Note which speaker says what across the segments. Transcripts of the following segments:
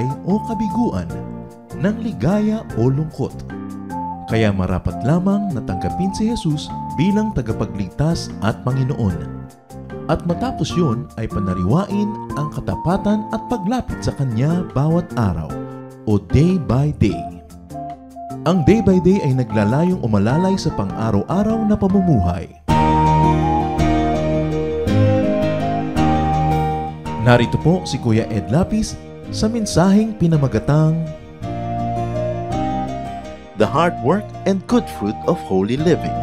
Speaker 1: tagumpay o kabiguan, ng ligaya o lungkot. Kaya marapat lamang natanggapin si Jesus bilang tagapagligtas at Panginoon. At matapos yun ay panariwain ang katapatan at paglapit sa Kanya bawat araw o day by day. Ang day by day ay naglalayong umalalay sa pang-araw-araw na pamumuhay. Narito po si Kuya Ed Lapis sa mensaheng pinamagatang The Hard Work and Good Fruit of Holy Living.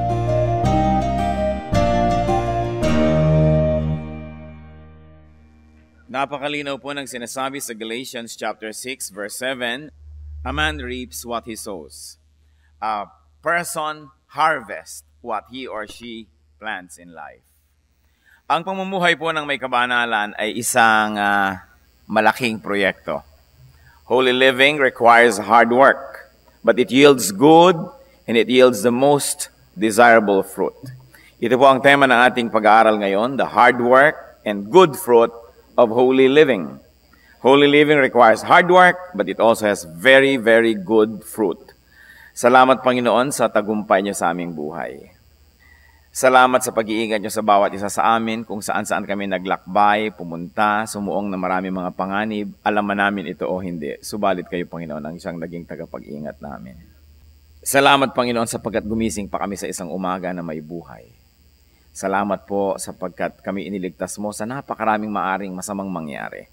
Speaker 2: Napakalinaw po ng sinasabi sa Galatians chapter 6 verse 7, a man reaps what he sows. A person harvests what he or she plants in life. Ang pamumuhay po ng may kabanalan ay isang malaking proyekto. Holy living requires hard work, but it yields good and it yields the most desirable fruit. Ito po ang tema ng ating pag-aaral ngayon, the hard work and good fruit of holy living. Holy living requires hard work, but it also has very, very good fruit. Salamat, Panginoon, sa tagumpay niyo sa aming buhay. Salamat sa pag-iingat niyo sa bawat isa sa amin, kung saan-saan kami naglakbay, pumunta, sumuong na marami mga panganib, alam man namin ito o hindi. Subalit kayo, Panginoon, ang isang naging tagapag-ingat namin. Salamat, Panginoon, sapagkat gumising pa kami sa isang umaga na may buhay. Salamat po sapagkat kami iniligtas mo sa napakaraming maaring masamang mangyari.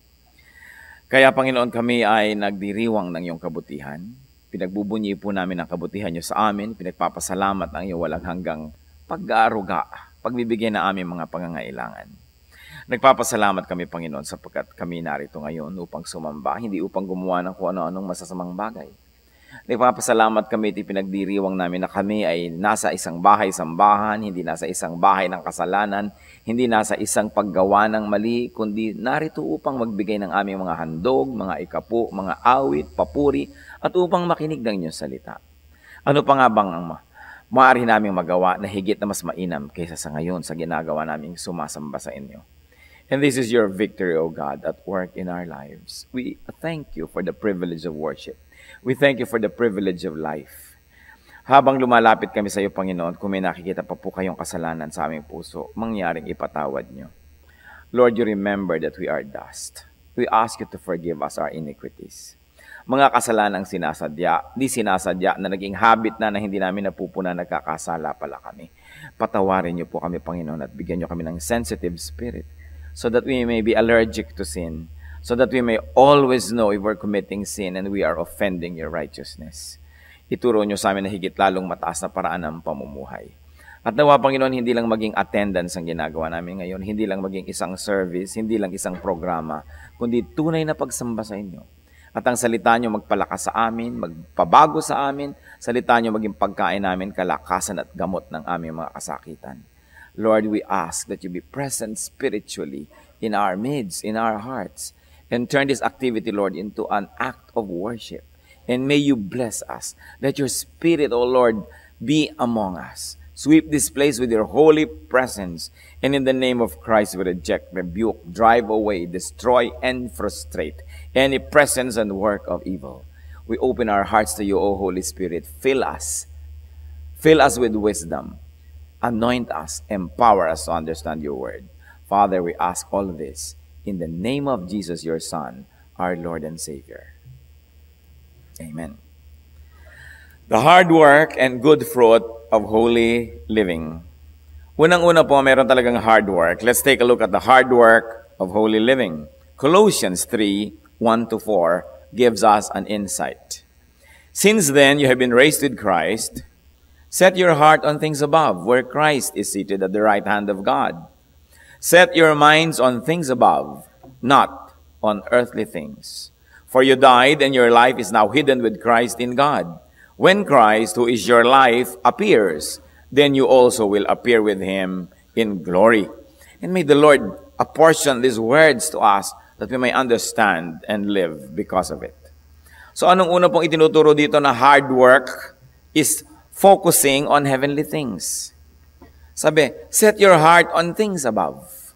Speaker 2: Kaya, Panginoon, kami ay nagdiriwang ng iyong kabutihan. Pinagbubunyi po namin ang kabutihan niyo sa amin. Pinagpapasalamat ang iyong walang hanggang pag-aaruga, pagbibigay na aming mga pangangailangan. Nagpapasalamat kami, Panginoon, sapagkat kami narito ngayon upang sumamba, hindi upang gumawa ng kung ano-anong masasamang bagay. Nagpapasalamat kami at pinagdiriwang namin na kami ay nasa isang bahay-sambahan, hindi nasa isang bahay ng kasalanan, hindi nasa isang paggawa ng mali, kundi narito upang magbigay ng aming mga handog, mga ikapu, mga awit, papuri, at upang makinig ng inyong salita. Ano pa nga bang ang maaari naming magawa na higit na mas mainam kaysa sa ngayon sa ginagawa naming sumasamba sa inyo? And this is your victory, O God, at work in our lives. We thank you for the privilege of worship. We thank you for the privilege of life. Habang lumalapit kami sa iyo, Panginoon, kung may nakikita pa po kayong kasalanan sa aming puso, mangyaring ipatawad niyo. Lord, you remember that we are dust. We ask you to forgive us our iniquities. Mga kasalanang sinasadya, di sinasadya, na naging habit na hindi namin napupunan, nagkakasala pala kami. Patawarin niyo po kami, Panginoon, at bigyan niyo kami ng sensitive spirit so that we may be allergic to sin, so that we may always know if we're committing sin and we are offending your righteousness. Ituro niyo sa amin na higit lalong mataas na paraan ng pamumuhay. At nawa, Panginoon, hindi lang maging attendance ang ginagawa namin ngayon, hindi lang maging isang service, hindi lang isang programa, kundi tunay na pagsamba sa inyo. At ang salita niyo magpalakas sa amin, magpabago sa amin, salita niyo maging pagkain namin, kalakasan at gamot ng aming mga kasakitan. Lord, we ask that you be present spiritually in our midst, in our hearts, and turn this activity, Lord, into an act of worship. And may you bless us. Let your Spirit, O Lord, be among us. Sweep this place with your holy presence. And in the name of Christ, we reject, rebuke, drive away, destroy, and frustrate any presence and work of evil. We open our hearts to you, O Holy Spirit. Fill us. Fill us with wisdom. Anoint us. Empower us to understand your word. Father, we ask all of this in the name of Jesus, your Son, our Lord and Savior. Amen. The hard work and good fruit of holy living. Unang-una po, meron talagang hard work. Let's take a look at the hard work of holy living. Colossians 3:1-4 gives us an insight. Since then you have been raised with Christ, set your heart on things above, where Christ is seated at the right hand of God. Set your minds on things above, not on earthly things. For you died, and your life is now hidden with Christ in God. When Christ, who is your life, appears, then you also will appear with him in glory. And may the Lord apportion these words to us that we may understand and live because of it. So anong una pong itinuturo dito na hard work is focusing on heavenly things. Sabi, set your heart on things above.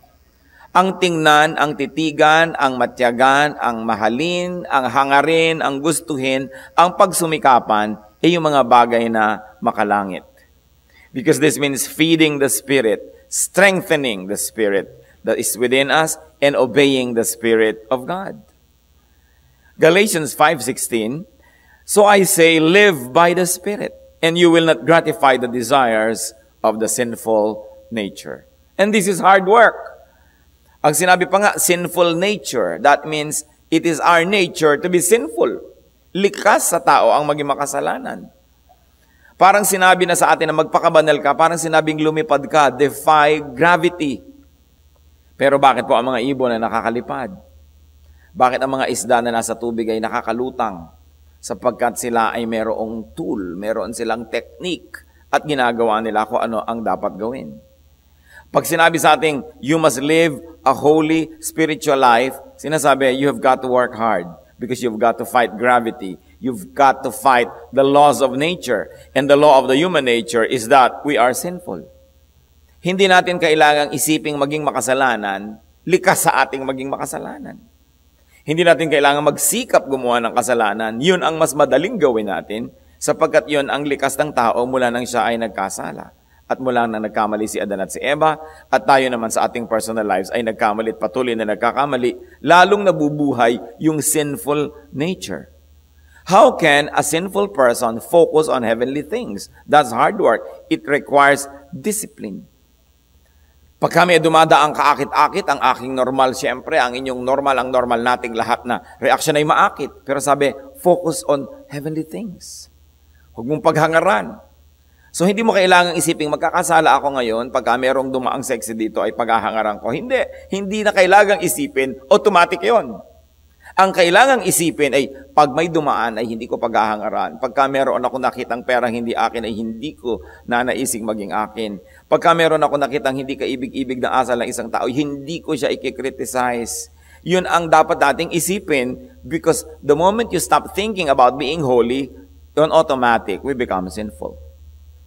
Speaker 2: Ang tingnan, ang titigan, ang matyagan, ang mahalin, ang hangarin, ang gustuhin, ang pagsumikapan, ay yung mga bagay na makalangit. Because this means feeding the Spirit, strengthening the Spirit that is within us, and obeying the Spirit of God. Galatians 5:16, so I say, live by the Spirit, and you will not gratify the desires of the sinful nature. And this is hard work. Ang sinabi pa nga, sinful nature, that means it is our nature to be sinful. Likas sa tao ang maging makasalanan. Parang sinabi na sa atin na magpakabanal ka, parang sinabing lumipad ka, defy gravity. Pero bakit po ang mga ibon na nakakalipad? Bakit ang mga isda na nasa tubig ay nakakalutang? Sapagkat sila ay merong tool, meron silang technique, at ginagawa nila kung ano ang dapat gawin. Pag sinabi sa ating, you must live a holy spiritual life, sinasabi, you have got to work hard because you've got to fight gravity. You've got to fight the laws of nature. And the law of the human nature is that we are sinful. Hindi natin kailangang isiping maging makasalanan, likas sa ating maging makasalanan. Hindi natin kailangang magsikap gumawa ng kasalanan. Yun ang mas madaling gawin natin sapagkat yun ang likas ng tao mula nang siya ay nagkasala. At mula nang nagkamali si Adan at si Eva, at tayo naman sa ating personal lives ay nagkamali at patuloy na nagkakamali, lalong nabubuhay yung sinful nature. How can a sinful person focus on heavenly things? That's hard work. It requires discipline. Pag kami dumadaang kaakit-akit, ang aking normal, siyempre, ang inyong normal, ang normal nating lahat na reaction ay maakit. Pero sabi, focus on heavenly things. Huwag mong paghangaran. So, hindi mo kailangang isiping magkakasala ako ngayon pagka merong dumaang sexy dito ay paghahangaran ko. Hindi na kailangang isipin, automatic yon. Ang kailangang isipin ay pag may dumaan ay hindi ko paghahangaran. Pagka meron ako nakitang perang hindi akin ay hindi ko nanaising maging akin. Pagka meron ako nakitang hindi kaibig-ibig na asal ng isang tao, hindi ko siya i-criticize. Yun ang dapat nating isipin because the moment you stop thinking about being holy, on automatic, we become sinful.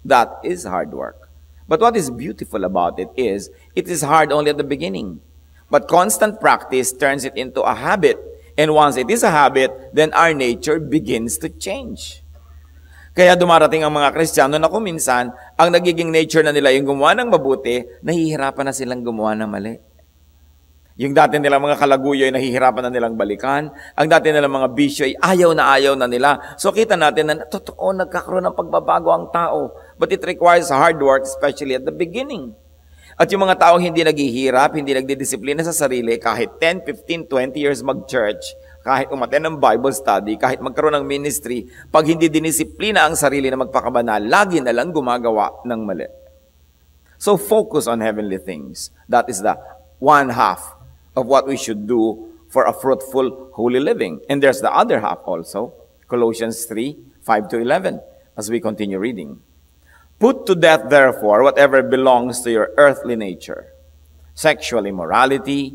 Speaker 2: That is hard work. But what is beautiful about it is hard only at the beginning. But constant practice turns it into a habit. And once it is a habit, then our nature begins to change. Kaya dumarating ang mga Kristiyano na kung minsan, ang nagiging nature na nila yung gumawa ng mabuti, nahihirapan na silang gumawa ng mali. Yung dati nilang mga kalaguyo ay nahihirapan na nilang balikan. Ang dati nilang mga bisyo ay ayaw na nila. So kita natin na totoo nagkakaroon ng pagbabago ang tao. But it requires hard work, especially at the beginning. At yung mga taong hindi naghihirap, hindi nagdidisiplina sa sarili, kahit 10, 15, 20 years mag-church, kahit umaten ng Bible study, kahit magkaroon ng ministry, pag hindi dinisiplina ang sarili na magpakabanal, lagi na lang gumagawa ng mali. So focus on heavenly things. That is the one half of what we should do for a fruitful, holy living. And there's the other half also, Colossians 3, 5-11, as we continue reading. Put to death, therefore, whatever belongs to your earthly nature, sexual immorality,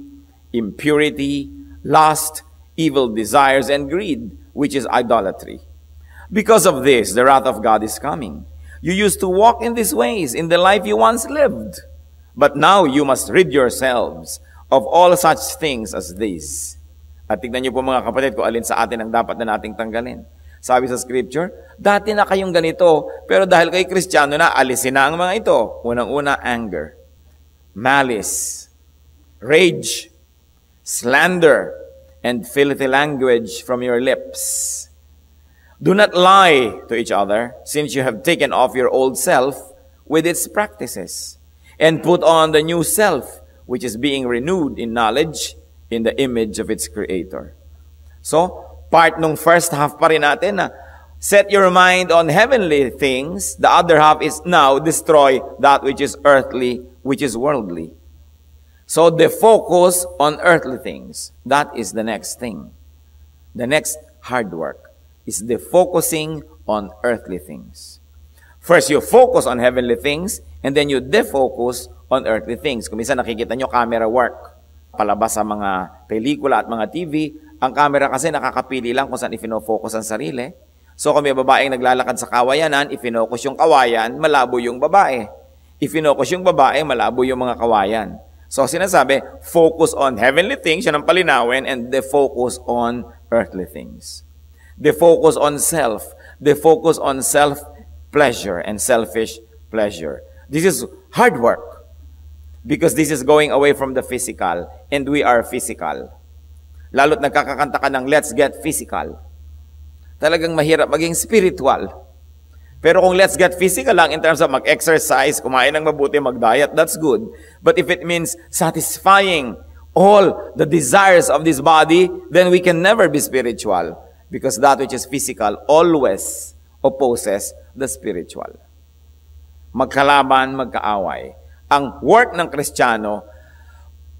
Speaker 2: impurity, lust, evil desires, and greed, which is idolatry. Because of this, the wrath of God is coming. You used to walk in these ways in the life you once lived, but now you must rid yourselves of all such things as these. At tignan niyo po mga kapatid kung alin sa atin ang dapat na nating tanggalin. Sabi sa scripture, dati na kayong ganito, pero dahil kay Kristiyano na, alisin na ang mga ito. Unang-una, anger, malice, rage, slander, and filthy language from your lips. Do not lie to each other, since you have taken off your old self with its practices, and put on the new self, which is being renewed in knowledge in the image of its creator. So, part nung first half pa rin natin na set your mind on heavenly things. The other half is now destroy that which is earthly, which is worldly. So, the focus on earthly things. That is the next thing. The next hard work is the focusing on earthly things. First, you focus on heavenly things, and then you defocus on earthly things. Kung minsan nakikita nyo camera work, palabas sa mga pelikula at mga TV, ang camera kasi nakakapili lang kung saan i-focus ang sarili. So kung may babaeng naglalakad sa kawayanan, i-focus yung kawayan, malabo yung babae. I-focus yung babae, malabo yung mga kawayan. So sinasabi, focus on heavenly things, yan ang palinawin, and they focus on earthly things. They focus on self. They focus on self-pleasure and selfish pleasure. This is hard work because this is going away from the physical and we are physical. Lalo't nagkakakanta ka ng let's get physical. Talagang mahirap maging spiritual. Pero kung let's get physical lang in terms of mag-exercise, kumain ng mabuti, mag-diet, that's good. But if it means satisfying all the desires of this body, then we can never be spiritual. Because that which is physical always opposes the spiritual. Magkalaban, magkaaway. Ang work ng Kristiyano,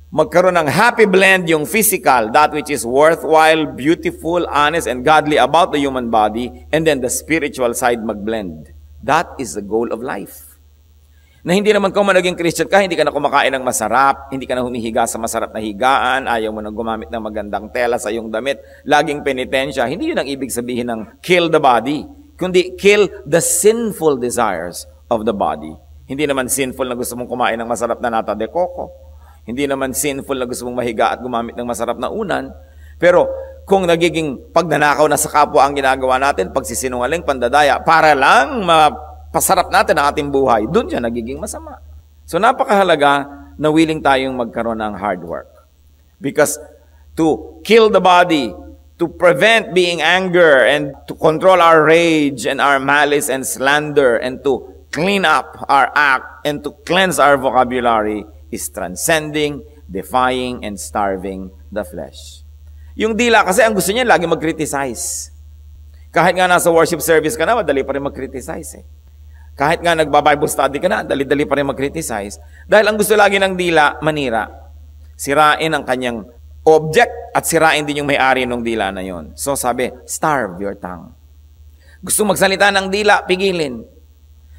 Speaker 2: magkaroon ng happy blend yung physical, that which is worthwhile, beautiful, honest, and godly about the human body, and then the spiritual side magblend. That is the goal of life. Na hindi naman kung naging Christian ka, hindi ka na kumakain ng masarap, hindi ka na humihiga sa masarap na higaan, ayaw mo na gumamit ng magandang tela sa iyong damit, laging penitensya. Hindi yun ang ibig sabihin ng kill the body, kundi kill the sinful desires of the body. Hindi naman sinful na gusto mong kumain ng masarap na nata de coco. Hindi naman sinful na gusto mong mahiga at gumamit ng masarap na unan. Pero kung nagiging pagnanakaw na sa kapwa ang ginagawa natin, pagsisinungaling, pandadaya, para lang mapasarap natin ang ating buhay, doon siya nagiging masama. So napakahalaga na willing tayong magkaroon ng hard work. Because to kill the body, to prevent being anger, and to control our rage and our malice and slander, and to clean up our act, and to cleanse our vocabulary, is transcending, defying, and starving the flesh. Yung dila kasi, ang gusto niya lagi mag-criticize. Kahit nga nasa worship service ka na, madali pa rin mag-criticize eh. Kahit nga nagba-Bible study ka na, dali-dali pa rin mag-criticize. Dahil ang gusto lagi ng dila, manira. Sirain ang kanyang object at sirain din yung may-ari ng dila na yon. So sabi, starve your tongue. Gusto magsalita ng dila, pigilin.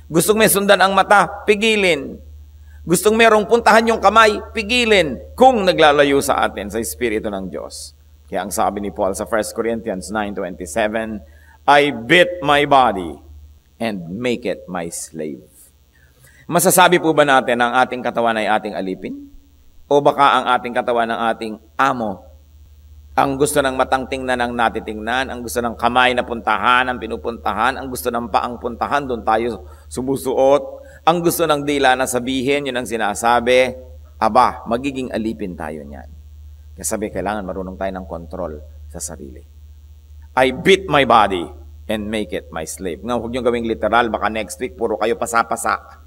Speaker 2: Gustong may sundan ang mata, pigilin. Gustong merong puntahan yung kamay, pigilin kung naglalayo sa atin sa Espiritu ng Diyos. Kaya ang sabi ni Paul sa 1 Corinthians 9:27, I beat my body and make it my slave. Masasabi po ba natin ang ating katawan ay ating alipin? O baka ang ating katawan ng ating amo? Ang gusto ng matang tingnan ang natitingnan, ang gusto ng kamay na puntahan ang pinupuntahan, ang gusto ng paang puntahan, doon tayo sumusuot. Ang gusto ng dila na sabihin, yun ang sinasabi, aba, magiging alipin tayo niyan. Kaya sabi, kailangan marunong tayo ng control sa sarili. I beat my body and make it my slave. Nga, huwag niyong gawing literal, baka next week, puro kayo pasa-pasa.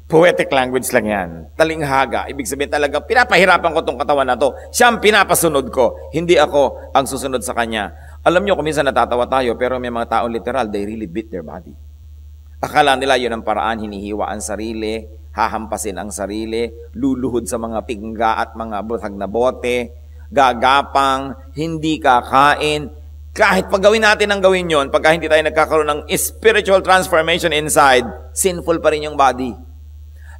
Speaker 2: Poetic language lang yan. Talinghaga. Ibig sabihin talaga, pinapahirapan ko itong katawan na to. Siya ang pinapasunod ko. Hindi ako ang susunod sa kanya. Alam niyo, kung minsan natatawa tayo, pero may mga taong literal, they really beat their body. Akala nila yun ang paraan, hinihiwa ang sarili, hahampasin ang sarili, luluhod sa mga pingga at mga butag na bote, gagapang, hindi kakain. Kahit pag gawin natin ang gawin yon, pagka hindi tayo nagkakaroon ng spiritual transformation inside, sinful pa rin yung body.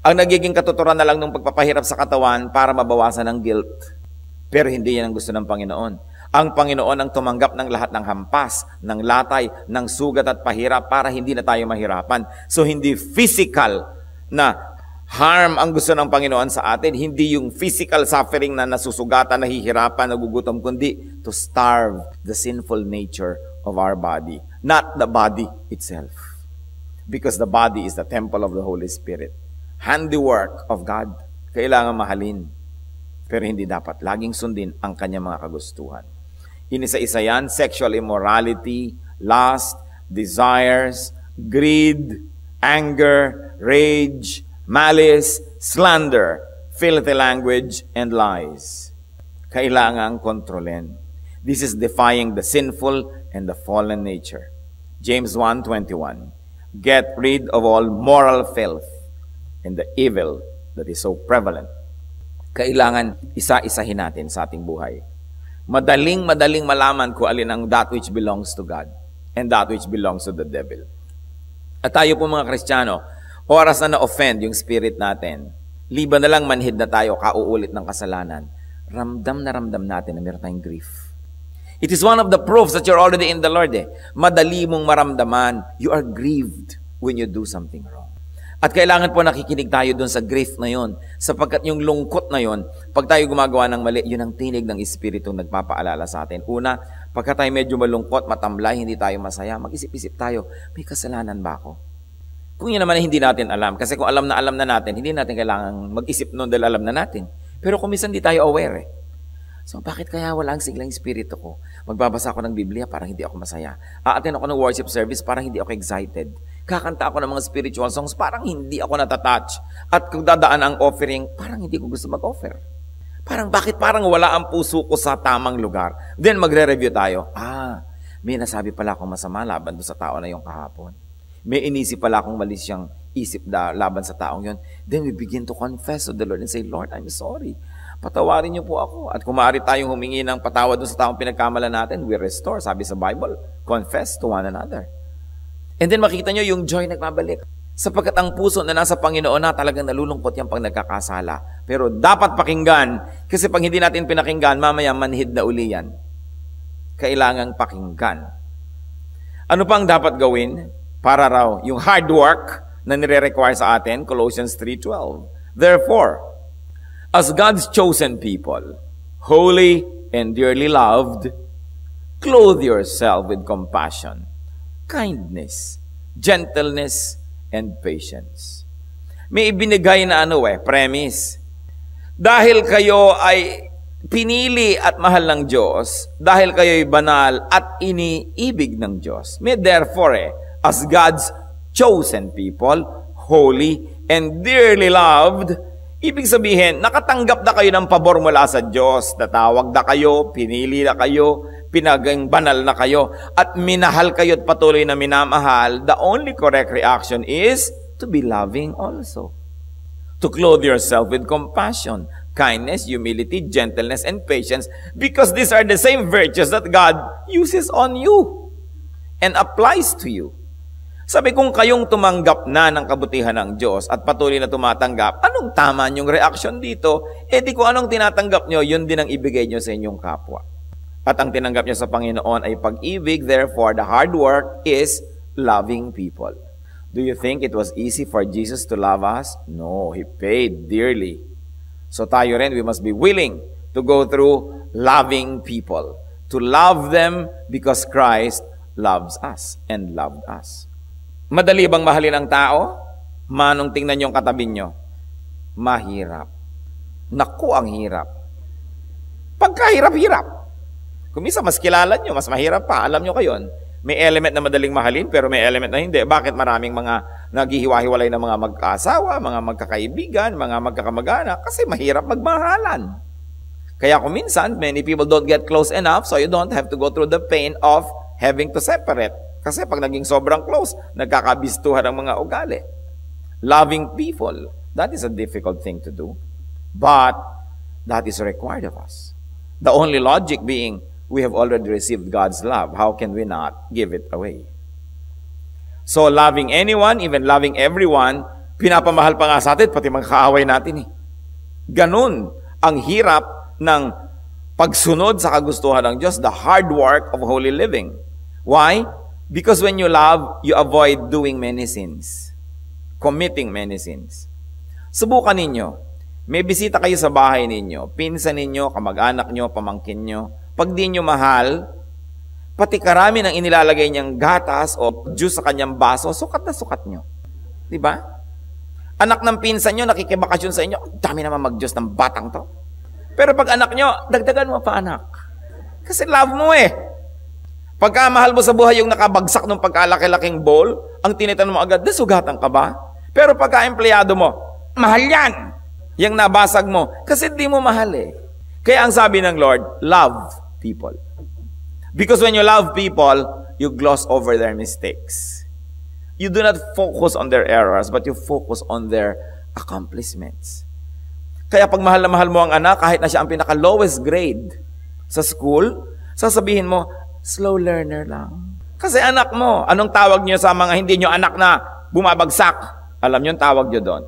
Speaker 2: Ang nagiging katuturan na lang ng pagpapahirap sa katawan para mabawasan ang guilt. Pero hindi yan ang gusto ng Panginoon. Ang Panginoon ang tumanggap ng lahat ng hampas, ng latay, ng sugat at pahirap para hindi na tayo mahirapan. So hindi physical na harm ang gusto ng Panginoon sa atin, hindi yung physical suffering na nasusugatan, nahihirapan, nagugutom, kundi to starve the sinful nature of our body, not the body itself. Because the body is the temple of the Holy Spirit. Handiwork of God. Kailangan mahalin. Pero hindi dapat laging sundin ang kanyang mga kagustuhan. Inisa-isa yan, sexual immorality, lust, desires, greed, anger, rage, malice, slander, filthy language, and lies. Kailangang kontrolin. This is defying the sinful and the fallen nature. James 1:21. Get rid of all moral filth and the evil that is so prevalent. Kailangan isa-isahin natin sa ating buhay. Madaling malaman kung alin ang that which belongs to God and that which belongs to the devil. At tayo po mga Kristiyano, oras na na-offend yung spirit natin, liban na lang manhid na tayo, kauulit ng kasalanan, ramdam natin na meron tayong grief. It is one of the proofs that you're already in the Lord. Madali mong maramdaman, you are grieved when you do something wrong. At kailangan po nakikinig tayo dun sa grief na yon, sapagkat yung lungkot na yon, pag tayo gumagawa ng mali, yun ang tinig ng Espiritu nagpapaalala sa atin. Una, pagka tayo medyo malungkot, matamlay, hindi tayo masaya, mag-isip-isip tayo, may kasalanan ba ako? Kung yun naman ay hindi natin alam, kasi kung alam na natin, hindi natin kailangan mag-isip nun dahil alam na natin. Pero kung minsan hindi tayo aware So, bakit kaya wala ang siglang espiritu ko? Magbabasa ako ng Biblia, parang hindi ako masaya. Aaten ako ng worship service, parang hindi ako excited. Kakanta ako ng mga spiritual songs, parang hindi ako natatouch. At kung dadaan ang offering, parang hindi ko gusto mag-offer. Bakit parang wala ang puso ko sa tamang lugar? Then, magre-review tayo. May nasabi pala akong masama laban doon sa tao na yung kahapon. May inisip pala akong mali siyang isip laban sa taong yon. Then, we begin to confess to the Lord and say, Lord, I'm sorry. Patawarin niyo po ako. At kung maaari tayong humingi ng patawad doon sa taong pinagkamalan natin, we restore. Sabi sa Bible, confess to one another. And then makikita niyo yung joy nagbabalik. Sapagkat ang puso na nasa Panginoon na talagang nalulungkot yan pag nagkakasala. Pero dapat pakinggan, kasi pag hindi natin pinakinggan, mamaya manhid na uli yan. Kailangang pakinggan. Ano pang dapat gawin? Para raw yung hard work na nire-require sa atin, Colossians 3:12. Therefore, as God's chosen people, holy and dearly loved, clothe yourself with compassion, kindness, gentleness, and patience. May ibinigay na premise. Dahil kayo ay pinili at mahal ng Diyos, dahil kayo ay banal at iniibig ng Diyos. May therefore, as God's chosen people, holy and dearly loved, ibig sabihin, nakatanggap na kayo ng pabor mula sa Diyos. Natawag na kayo, pinili na kayo, pinaging banal na kayo, at minahal kayo at patuloy na minamahal. The only correct reaction is to be loving also. To clothe yourself with compassion, kindness, humility, gentleness, and patience, because these are the same virtues that God uses on you and applies to you. Sabi, kung kayong tumanggap na ng kabutihan ng Diyos at patuloy na tumatanggap, anong tama niyong reaksyon dito? Di kung anong tinatanggap niyo, yun din ang ibigay niyo sa inyong kapwa. At ang tinanggap niyo sa Panginoon ay pag-ibig, therefore, the hard work is loving people. Do you think it was easy for Jesus to love us? No, He paid dearly. So tayo rin, we must be willing to go through loving people. To love them because Christ loves us and loved us. Madali bang mahalin ang tao? Manong tingnan yung katabi nyo. Mahirap. Naku, ang hirap. Pagkahirap-hirap. Kung minsan mas kilala nyo, mas mahirap pa. Alam nyo kayon. May element na madaling mahalin, pero may element na hindi. Bakit maraming mga naghihiwa-hiwalay na mga magkasawa, mga magkakaibigan, mga magkakamag-anak? Kasi mahirap magmahalan. Kaya kung minsan, many people don't get close enough, so you don't have to go through the pain of having to separate. Kasi pag naging sobrang close, nagkakabistuhan ang mga ugali. Loving people, that is a difficult thing to do. But that is required of us. The only logic being, we have already received God's love. How can we not give it away? So loving anyone, even loving everyone, pinapamahal pa nga sa atin, pati mga kaaway natin Ganun ang hirap ng pagsunod sa kagustuhan ng Diyos, the hard work of holy living. Why? Because when you love, you avoid doing many sins. Committing many sins. Subukan ninyo. May bisita kayo sa bahay ninyo. Pinsan ninyo, kamag-anak nyo, pamangkin nyo. Pag di nyo mahal, pati karami ng inilalagay niyang gatas o juice sa kanyang baso, sukat na sukat nyo. Diba? Anak ng pinsan nyo, nakikibakasyon sa inyo, dami naman mag-juice ng batang to. Pero pag anak nyo, dagdagan mo pa anak. Kasi love mo Pagka mahal mo sa buhay yung nakabagsak ng pagkalaki-laking bowl, ang tinitanong mo agad, nasugatan ka ba? Pero pagka empleyado mo, mahal yan. Yung nabasag mo, kasi di mo mahal Kaya ang sabi ng Lord, love people. Because when you love people, you gloss over their mistakes. You do not focus on their errors, but you focus on their accomplishments. Kaya pag mahal na mahal mo ang anak, kahit na siya ang pinaka-lowest grade sa school, sasabihin mo, slow learner lang. Kasi anak mo, anong tawag niyo sa mga hindi niyo anak na bumabagsak? Alam niyo ang tawag niyo doon.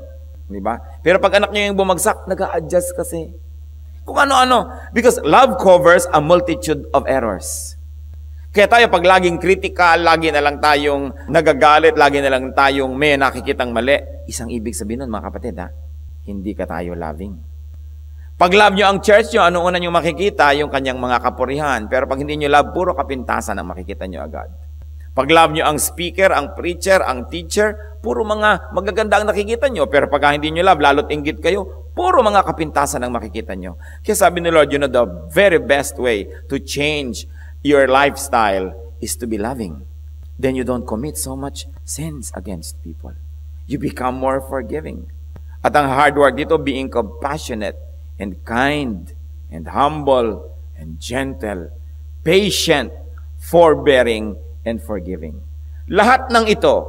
Speaker 2: Diba? Pero pag anak niyo yung bumagsak, nag-a-adjust kasi. Kung ano-ano. Because love covers a multitude of errors. Kaya tayo pag laging critical, lagi na lang tayong nagagalit, lagi na lang tayong may nakikitang mali, isang ibig sabihin nun, mga kapatid, hindi ka tayo loving. Pag love nyo ang church nyo, ano una nyo makikita? Yung kanyang mga kapurihan. Pero pag hindi nyo love, puro kapintasan ang makikita nyo agad. Pag love nyo ang speaker, ang preacher, ang teacher, puro mga magaganda ang nakikita nyo. Pero pag hindi nyo love, lalo't inggit kayo, puro mga kapintasan ang makikita nyo. Kaya sabi ni Lord, you know, the very best way to change your lifestyle is to be loving. Then you don't commit so much sins against people. You become more forgiving. At ang hard work dito, being compassionate and kind and humble and gentle, patient, forbearing, and forgiving. Lahat ng ito,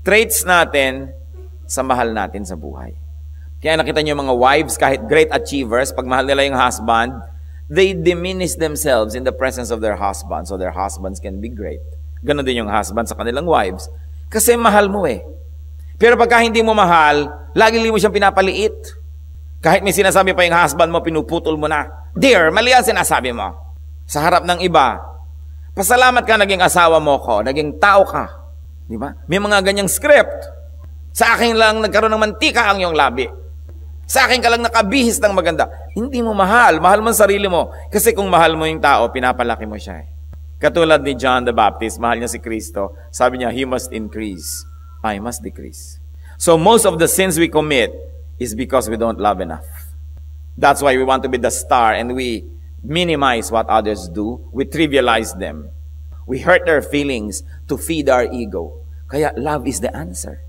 Speaker 2: traits natin sa mahal natin sa buhay. Kaya nakita niyo mga wives, kahit great achievers, pag mahal nila yung husband, they diminish themselves in the presence of their husband so their husbands can be great. Ganon din yung husband sa kanilang wives. Kasi mahal mo eh. Pero pagka hindi mo mahal, lagi mo siyang pinapaliit. Kahit may sinasabi pa yung husband mo, pinuputol mo na. Dear, mali ang sinasabi mo. Sa harap ng iba, pasalamat ka naging asawa mo ko, naging tao ka. Di ba? May mga ganyang script. Sa akin lang nagkaroon ng mantika ang iyong labi. Sa akin ka lang nakabihis ng maganda. Hindi mo mahal. Mahal mo ang sarili mo. Kasi kung mahal mo yung tao, pinapalaki mo siya. Katulad ni John the Baptist, mahal niya si Kristo. Sabi niya, He must increase. I must decrease. So most of the sins we commit is because we don't love enough. That's why we want to be the star and we minimize what others do. We trivialize them. We hurt their feelings to feed our ego. Kaya love is the answer.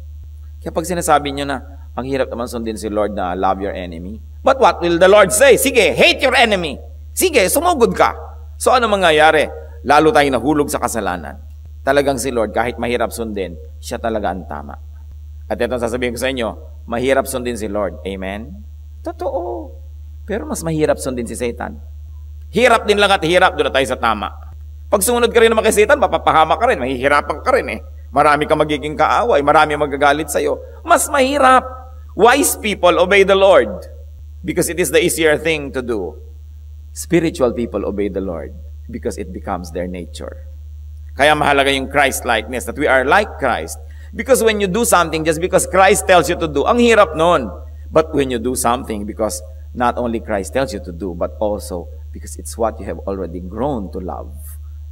Speaker 2: Kaya pag sinasabi nyo na, ang hirap naman sundin si Lord na love your enemy. But what will the Lord say? Sige, hate your enemy. Sige, sumugod ka. So ano mangyayari? Lalo tayong nahulog sa kasalanan. Talagang si Lord, kahit mahirap sundin, siya talaga ang tama. At ito sasabihin ko sa inyo, mahirap sundin si Lord. Amen? Totoo. Pero mas mahirap sundin si Satan. Hirap din lang at hirap, doon na tayo sa tama. Pag sumunod ka rin naman kay Satan, mapapahama ka rin, mahihirapan ka rin eh. Marami ka magiging kaaway, marami magagalit sa'yo. Mas mahirap. Wise people obey the Lord because it is the easier thing to do. Spiritual people obey the Lord because it becomes their nature. Kaya mahalaga yung Christ-likeness, that we are like Christ. Because when you do something just because Christ tells you to do, ang hirap nun. But when you do something because not only Christ tells you to do, but also because it's what you have already grown to love,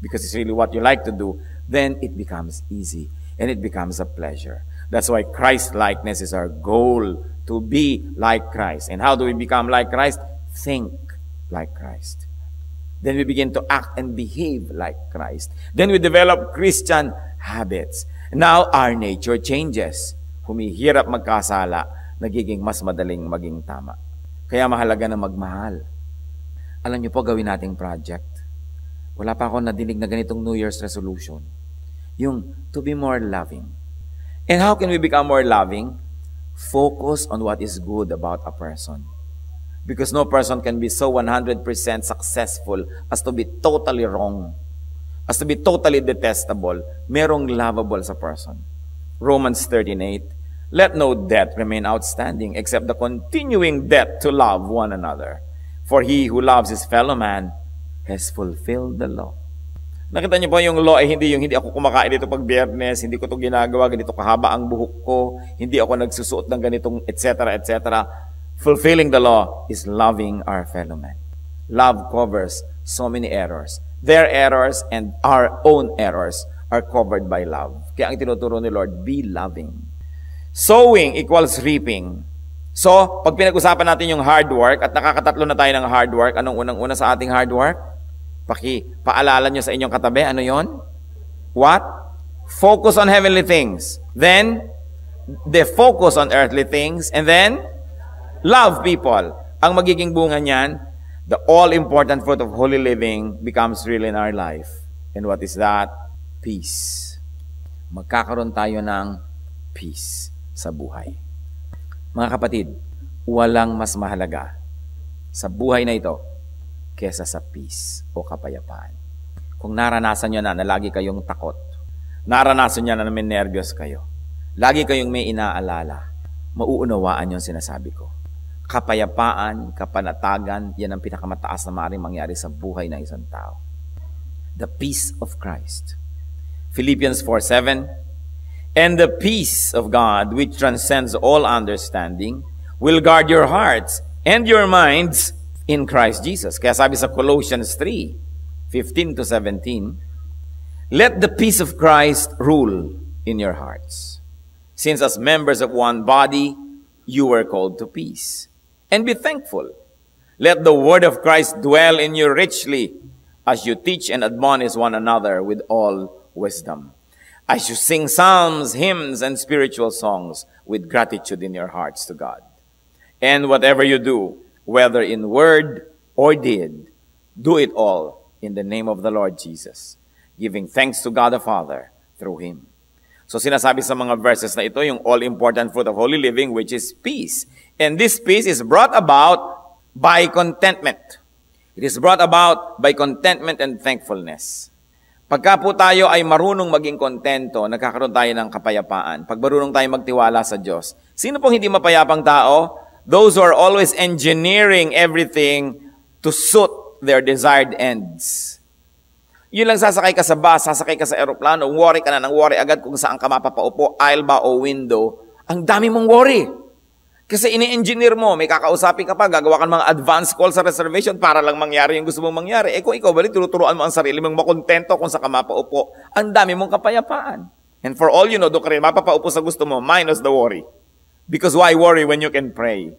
Speaker 2: because it's really what you like to do, then it becomes easy and it becomes a pleasure. That's why Christ-likeness is our goal, to be like Christ. And how do we become like Christ? Think like Christ. Then we begin to act and behave like Christ. Then we develop Christian habits. Now, our nature changes. Humihirap magkasala, nagiging mas madaling maging tama. Kaya mahalaga na magmahal. Alam niyo po, gawin nating project. Wala pa ako nadinig na ganitong New Year's resolution. Yung to be more loving. And how can we become more loving? Focus on what is good about a person. Because no person can be so 100% successful as to be totally wrong, as to be totally detestable. Merong lovable sa person. Romans 13:8, let no debt remain outstanding except the continuing debt to love one another. For he who loves his fellow man has fulfilled the law. Nakita niyo po yung law ay hindi ako kumakain dito pag Biyernes, hindi ko ito ginagawa, ganito kahaba ang buhok ko, hindi ako nagsusuot ng ganitong etc. etc. Fulfilling the law is loving our fellow man. Love covers so many errors. Their errors and our own errors are covered by love. Kaya ang tinuturo ni Lord, be loving. Sowing equals reaping. So, pag pinag-usapan natin yung hard work, at nakakatatlo na tayo ng hard work, anong unang-una sa ating hard work? Paalala nyo sa inyong katabi, ano yon? What? Focus on heavenly things. Then, the focus on earthly things. And then, love people. Ang magiging bunga niyan, the all-important fruit of holy living becomes real in our life. And what is that? Peace. Magkakaroon tayo ng peace sa buhay. Mga kapatid, walang mas mahalaga sa buhay na ito kesa sa peace o kapayapaan. Kung naranasan nyo na lagi kayong takot, naranasan nyo na may nervyos kayo, lagi kayong may inaalala, mauunawaan yung sinasabi ko. Kapayapaan, kapanatagan, yan ang pinakamataas na maaaring mangyari sa buhay ng isang tao. The peace of Christ. Philippians 4:7, and the peace of God, which transcends all understanding, will guard your hearts and your minds in Christ Jesus. Kaya sabi sa Colossians 3:15-17, let the peace of Christ rule in your hearts, since as members of one body, you were called to peace. And be thankful. Let the word of Christ dwell in you richly, as you teach and admonish one another with all wisdom, as you sing psalms, hymns, and spiritual songs with gratitude in your hearts to God. And whatever you do, whether in word or deed, do it all in the name of the Lord Jesus, giving thanks to God the Father through Him. So sinasabi sa mga verses na ito, yung all-important fruit of holy living, which is peace. And this peace is brought about by contentment. It is brought about by contentment and thankfulness. Pagka po tayo ay marunong maging kontento, nagkakaroon tayo ng kapayapaan. Pag marunong tayo magtiwala sa Diyos. Sino pong hindi mapayapang tao? Those who are always engineering everything to suit their desired ends. Yun lang, sasakay ka sa bus, sasakay ka sa aeroplano, worry ka na ng worry agad kung saan ka mapapaupo, aisle ba o window. Ang dami mong worry. Kasi ini-engineer mo, may kakausapin ka pa, gagawa ka ng mga advance call sa reservation para lang mangyari yung gusto mong mangyari. Kung ikaw balik, tinuturuan mo ang sarili mong makontento kung saan ka mapaupo, ang dami mong kapayapaan. And for all you know, doon ka rin mapapaupo sa gusto mo, minus the worry. Because why worry when you can pray?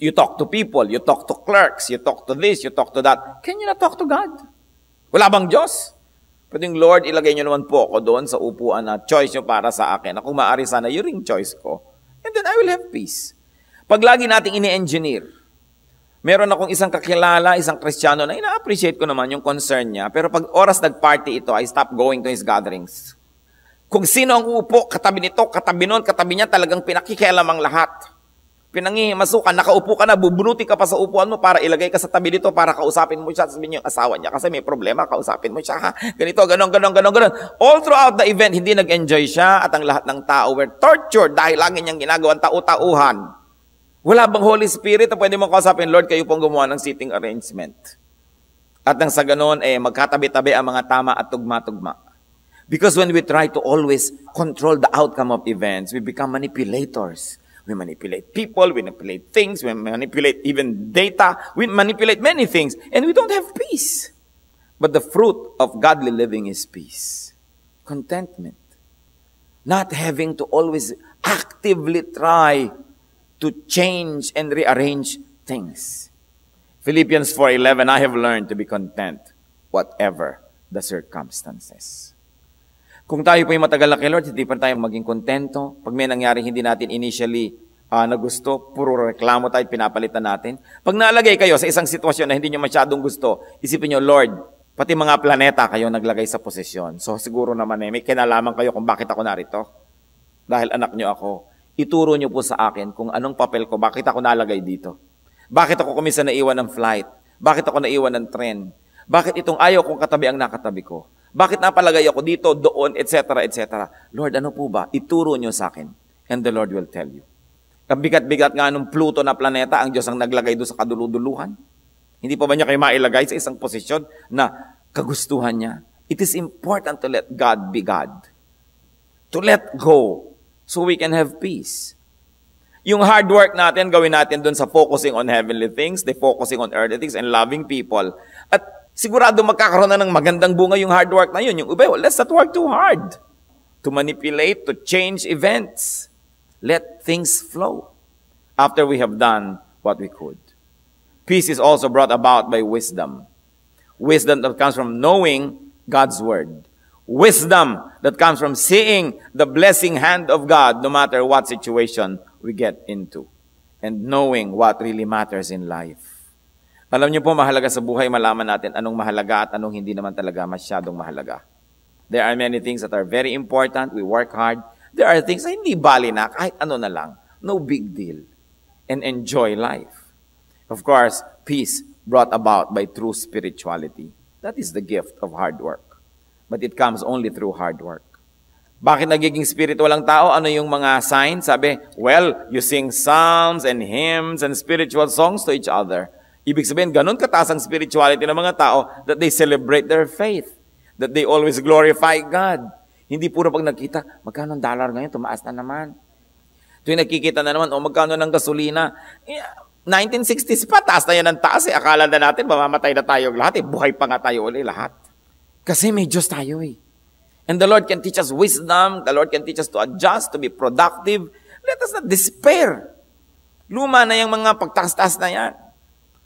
Speaker 2: You talk to people, you talk to clerks, you talk to this, you talk to that. Can you not talk to God? Wala bang Diyos? Pwedeng, Lord, ilagay niyo naman po ako doon sa upuan na choice niyo para sa akin. Kung maaari sana, yun ring choice ko. And then I will have peace. Pag lagi nating ini-engineer, meron akong isang kakilala, isang Kristiyano na ina-appreciate ko naman yung concern niya, pero pag oras nag-party ito, I stop going to his gatherings. Kung sino ang uupo, katabi nito, katabi nun, katabi niya, talagang pinakikialam ang lahat. Pinangihimasukan, nakaupo ka na, bubunuti ka pa sa upuan mo para ilagay ka sa tabi dito para kausapin mo siya, sabihin niyo yung asawa niya kasi may problema, kausapin mo siya, ha? Ganito, ganon. All throughout the event, hindi nag-enjoy siya at ang lahat ng tao were tortured dahil lagi niyang ginagawang tau-tauhan. Wala bang Holy Spirit na pwede mong kausapin, Lord, kayo pong gumawa ng seating arrangement. At nang sa ganon, magkatabi-tabi ang mga tama at tugma-tugma. Because when we try to always control the outcome of events, we become manipulators. We manipulate people, we manipulate things, we manipulate even data, we manipulate many things, and we don't have peace. But the fruit of godly living is peace. Contentment. Not having to always actively try to change and rearrange things. Philippians 4:11, I have learned to be content whatever the circumstances. Kung tayo po yung matagal na kay Lord, hindi pa tayo maging kontento. Pag may nangyari hindi natin initially na gusto, puro reklamo tayo, pinapalitan natin. Pag nalagay kayo sa isang sitwasyon na hindi nyo masyadong gusto, isipin nyo, Lord, pati mga planeta kayo naglagay sa posisyon. So siguro naman may kinalaman kayo kung bakit ako narito. Dahil anak nyo ako. Ituro nyo po sa akin kung anong papel ko, bakit ako nalagay dito. Bakit ako kumisa naiwan ng flight? Bakit ako naiwan ng tren? Bakit itong ayaw kong katabi ang nakatabi ko? Bakit napalagay ako dito, doon, etc., etc.? Lord, ano po ba? Ituro nyo sa akin. And the Lord will tell you. Kabigat-bigat nga nung Pluto na planeta, ang Diyos ang naglagay doon sa kaduluduluhan. Hindi pa ba niya kayo mailagay sa isang posisyon na kagustuhan niya? It is important to let God be God. To let go so we can have peace. Yung hard work natin, gawin natin doon sa focusing on heavenly things, the focusing on earthly things, and loving people. At sigurado magkakaroon na ng magandang bunga yung hard work na yun. Yung iba, let's not work too hard to manipulate, to change events. Let things flow after we have done what we could. Peace is also brought about by wisdom. Wisdom that comes from knowing God's word. Wisdom that comes from seeing the blessing hand of God no matter what situation we get into. And knowing what really matters in life. Alam niyo po, mahalaga sa buhay, malaman natin anong mahalaga at anong hindi naman talaga masyadong mahalaga. There are many things that are very important. We work hard. There are things na hindi bali na, kahit ano na lang. No big deal. And enjoy life. Of course, peace brought about by true spirituality. That is the gift of hard work. But it comes only through hard work. Bakit nagiging spiritual ang tao? Ano yung mga signs? Sabi, well, you sing psalms and hymns and spiritual songs to each other. Ibig sabihin, ganun kataas ang spirituality ng mga tao that they celebrate their faith. That they always glorify God. Hindi puro pag nagkita, magkano ang dollar ngayon, tumaas na naman. Tuwing nakikita na naman, magkano ng gasolina. 1960s pa, taas na yan ng taas. Akala na natin, mamamatay na tayo lahat. Buhay pa nga tayo ulit lahat. Kasi may Diyos tayo eh. And the Lord can teach us wisdom. The Lord can teach us to adjust, to be productive. Let us not despair. Luma na yung mga pagtaas-taas na yan.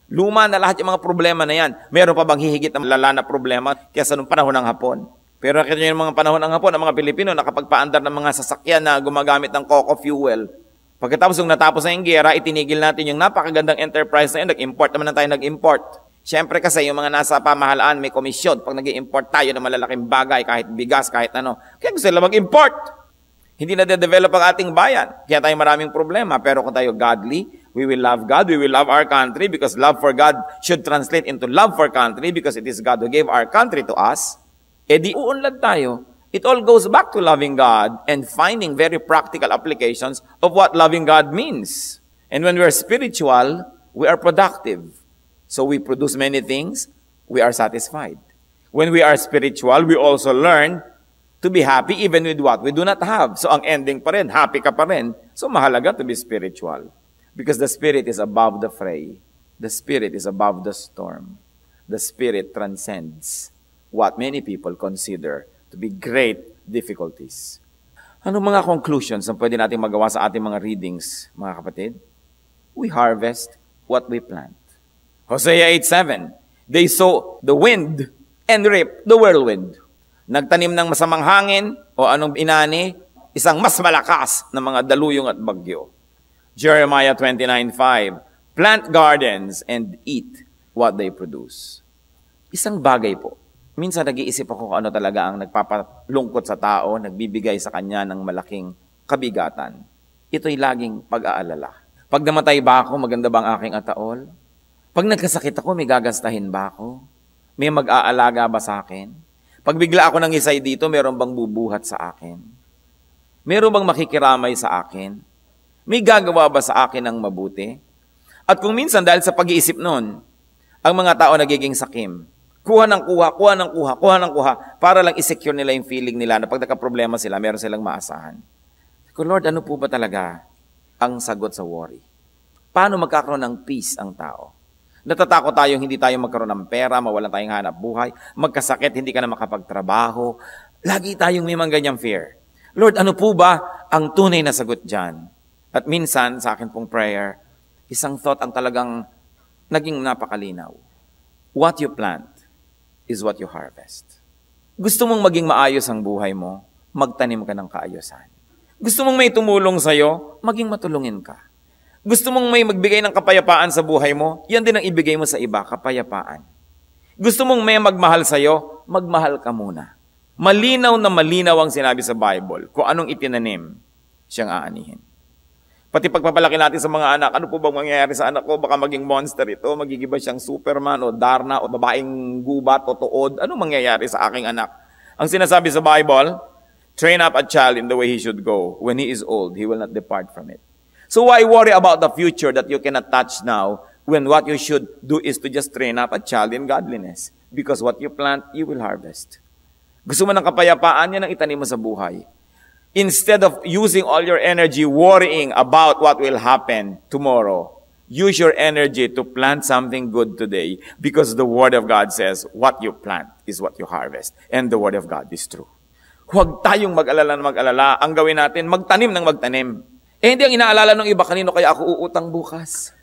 Speaker 2: Luma na lahat yung mga problema na yan. Meron pa bang hihigit na lala na problema kaysa nung panahon ng Hapon? Pero nakita nyo yung mga panahon ng Hapon, ang mga Pilipino nakapagpaandar ng mga sasakyan na gumagamit ng coco fuel. Pagkatapos nung natapos na yung gera, itinigil natin yung napakagandang enterprise na yun. Nag-import naman na tayo nag-import. Siyempre kasi yung mga nasa pamahalaan may komisyon. Pag nag-import tayo ng malalaking bagay, kahit bigas, kahit ano, kaya gusto nila mag-import. Hindi na de-develop ang ating bayan. Kaya tayo maraming problema. Pero kung tayo godly, we will love God, we will love our country because love for God should translate into love for country because it is God who gave our country to us. E di uunlad tayo. It all goes back to loving God and finding very practical applications of what loving God means. And when we are spiritual, we are productive. So we produce many things, we are satisfied. When we are spiritual, we also learn to be happy even with what we do not have. So ang ending pa rin, happy ka pa rin. So mahalaga to be spiritual. Because the Spirit is above the fray. The Spirit is above the storm. The Spirit transcends what many people consider to be great difficulties. Ano mga conclusions ang pwede natin magawa sa ating mga readings, mga kapatid? We harvest what we plant. Hosea 8:7, they sow the wind and reap the whirlwind. Nagtanim ng masamang hangin o anong inani, isang mas malakas na mga daluyong at bagyo. Jeremiah 29:5, plant gardens and eat what they produce. Isang bagay po. Minsan nag-iisip ako kung ano talaga ang nagpapalungkot sa tao, nagbibigay sa kanya ng malaking kabigatan. Ito'y laging pag-aalala. Pag namatay ba ako, maganda ba ang aking ataol? Pag nagkasakit ako, may gagastahin ba ako? May mag-aalaga ba sa akin? Pag bigla ako ng isay dito, meron bang bubuhat sa akin? Meron bang makikiramay sa akin? May gagawa ba sa akin ng mabuti? At kung minsan dahil sa pag-iisip nun, ang mga tao nagiging sakim. Kuha ng kuha, para lang i-secure nila yung feeling nila na pag nagka-problema sila, meron silang maasahan. Lord, ano po ba talaga ang sagot sa worry? Paano magkakaroon ng peace ang tao? Natatakot tayo, hindi tayo magkaroon ng pera, mawalan tayong hanap buhay, magkasakit, hindi ka na makapagtrabaho. Lagi tayong may mga ganyang fear. Lord, ano po ba ang tunay na sagot dyan? At minsan, sa akin pong prayer, isang thought ang talagang naging napakalinaw. What you plant is what you harvest. Gusto mong maging maayos ang buhay mo, magtanim ka ng kaayusan. Gusto mong may tumulong sa'yo, maging matulungin ka. Gusto mong may magbigay ng kapayapaan sa buhay mo, yan din ang ibigay mo sa iba, kapayapaan. Gusto mong may magmahal sa'yo, magmahal ka muna. Malinaw na malinaw ang sinabi sa Bible, kung anong itinanim, siyang aanihin. Pati pagpapalaki natin sa mga anak, ano po bang mangyayari sa anak ko? Baka maging monster ito, magigiba siyang Superman o Darna o babaeng gubat o tuod. Anong mangyayari sa aking anak? Ang sinasabi sa Bible, train up a child in the way he should go. When he is old, he will not depart from it. So why worry about the future that you cannot touch now when what you should do is to just train up a child in godliness? Because what you plant, you will harvest. Gusto mo ng kapayapaan, yan ang itanim mo sa buhay. Instead of using all your energy worrying about what will happen tomorrow, use your energy to plant something good today because the Word of God says, what you plant is what you harvest. And the Word of God is true. Huwag tayong mag-alala na mag-alala. Ang gawin natin, magtanim ng magtanim. Hindi ang inaalala ng iba, kanino kaya ako uutang bukas?